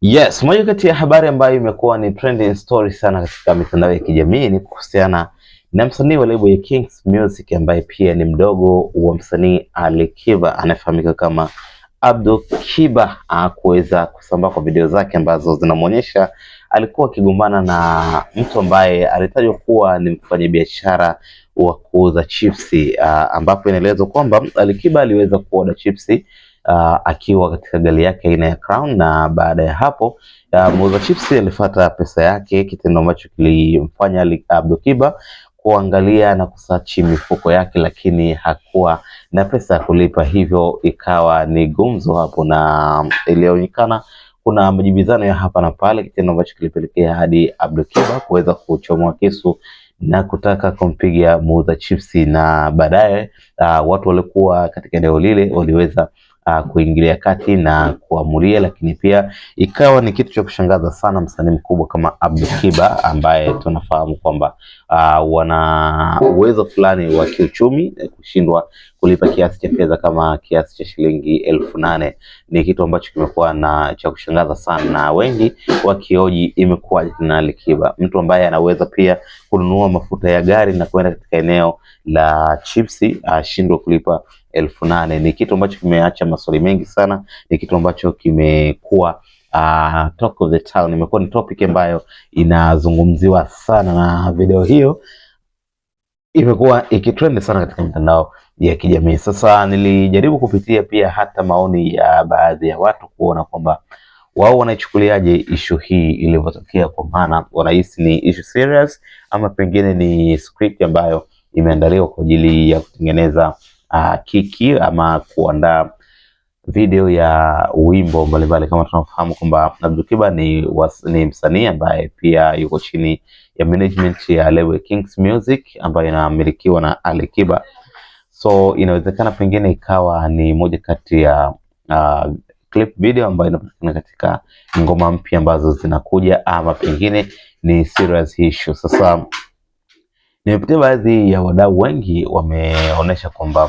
Yes, moja kati ya habari ambayo imekuwa ni trending story sana katika mitandao ya kijamii ni kuhusiana na msanii wa lebo ya Kings Music ambaye pia ni mdogo wa msanii Ali Kiba anayefahamika kama Abdul Kiba, kuweza kusambaa kwa video zake ambazo zinamuonyesha alikuwa akigombana na mtu ambaye alitajwa kuwa ni mfanyabiashara wa kuuza chipsi, ambapo inaelezwa kwamba Ali Kiba aliweza kuoda chipsi akiwa katika gari yake aina ya Crown, na baada ya hapo muuza chips alifuata pesa yake, kitendo ambacho kilimfanya Abdul Kiba kuangalia na kusachi mifuko yake, lakini hakuwa na pesa ya kulipa, hivyo ikawa ni gumzo hapo na ilionekana kuna majibizano ya hapa na pale, kitendo ambacho kilipelekea hadi Abdul Kiba kuweza kuchomoa kisu na kutaka kumpiga muuza chipsi, na baadaye watu walikuwa katika eneo lile waliweza kuingilia kati na kuamulia, lakini pia ikawa ni kitu cha kushangaza sana msanii mkubwa kama Abdul Kiba ambaye tunafahamu kwamba wana uwezo fulani wa kiuchumi, kushindwa kulipa kiasi cha fedha kama kiasi cha shilingi 8,000 ni kitu ambacho kimekuwa na cha kushangaza sana, na wengi wakioji imekuwa na Ali Kiba, mtu ambaye anaweza pia kununua mafuta ya gari na kwenda katika eneo la chipsi ashindwe kulipa 8,000. Ni kitu ambacho kimeacha maswali mengi sana, ni kitu ambacho kimekuwa talk of the town, imekuwa ni topic ambayo inazungumziwa sana, na video hiyo imekuwa ikitrend sana katika mitandao ya kijamii. Sasa nilijaribu kupitia pia hata maoni ya baadhi ya watu kuona kwamba wao wanaichukuliaje issue hii ilivyotokea, kwa maana wanahisi ni issue serious ama pengine ni script ambayo imeandaliwa kwa ajili ya kutengeneza kiki ama kuandaa video ya wimbo mbalimbali. Kama tunafahamu kwamba Abdul Kiba ni msanii ambaye pia yuko chini ya management ya label Kings Music ambayo inamilikiwa na Ali Kiba, so inawezekana pengine ikawa ni moja kati ya clip video ambayo inapatikana katika ngoma mpya ambazo zinakuja, ama pengine ni serious issue. Sasa nimepitia baadhi ya wadau wengi wameonyesha kwamba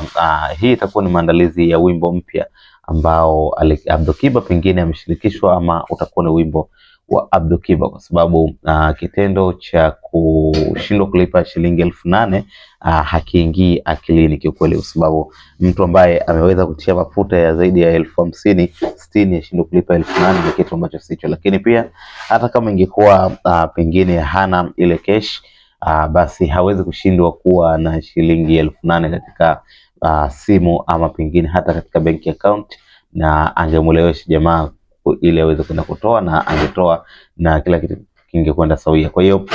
hii itakuwa ni maandalizi ya wimbo mpya ambao Abdul Kiba pengine ameshirikishwa, ama utakuwa ni wimbo wa Abdul Kiba, kwa sababu kitendo cha kushindwa kulipa shilingi 8,000 hakiingii akilini kiukweli, kwa sababu mtu ambaye ameweza kutia mafuta ya zaidi ya 50,000 60 ashindwe kulipa 8,000 ni kitu ambacho sicho. Lakini pia hata kama ingekuwa pengine hana ile cash, basi hawezi kushindwa kuwa na shilingi 8,000 katika simu ama pengine hata katika bank account, na angemwelewesha jamaa ili aweze kwenda kutoa, na angetoa na kila kitu kingekwenda sawia. Kwa hiyo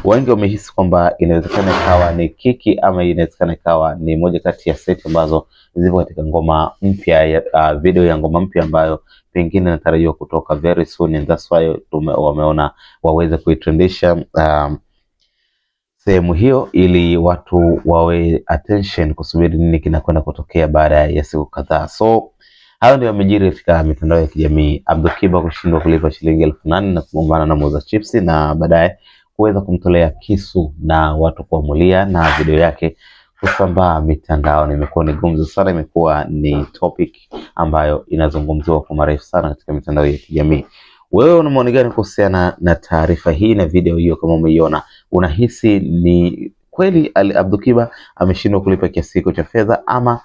wengi wamehisi kwamba inawezekana ikawa ni kiki, ama inawezekana ikawa ni moja kati ya set ambazo zipo katika ngoma mpya, video ya ngoma mpya ambayo pengine inatarajiwa kutoka very soon, and that's why wameona waweze kuitrendisha sehemu hiyo ili watu wawe attention kusubiri nini kinakwenda kutokea baada ya siku kadhaa. So hayo ndio yamejiri katika mitandao ya kijamii, Abdul Kiba kushindwa kulipa shilingi 8,000 na kugombana na muuza chipsi, na baadaye kuweza kumtolea kisu na watu kuamulia, na video yake kusambaa mitandao. Imekuwa ni gumzo sana, imekuwa ni topic ambayo inazungumziwa kwa marefu sana katika mitandao ya kijamii. Wewe una maoni gani kuhusiana na taarifa hii na video hiyo? Kama umeiona, unahisi ni kweli Abdul Kiba ameshindwa kulipa kiasi hicho cha fedha, ama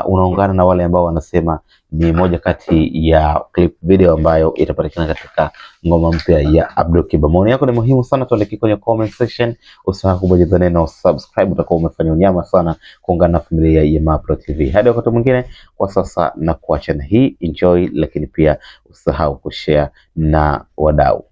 unaungana na wale ambao wanasema ni moja kati ya clip video ambayo itapatikana katika ngoma mpya ya Abdul Kiba? Maoni yako ni muhimu sana, tuandikie kwenye comment section. Usahau kubonyeza neno subscribe, utakuwa umefanya unyama sana kuungana na familia ya Mapro TV. Hadi wakati mwingine, kwa sasa na kuacha na hii enjoy, lakini pia usahau kushare na wadau.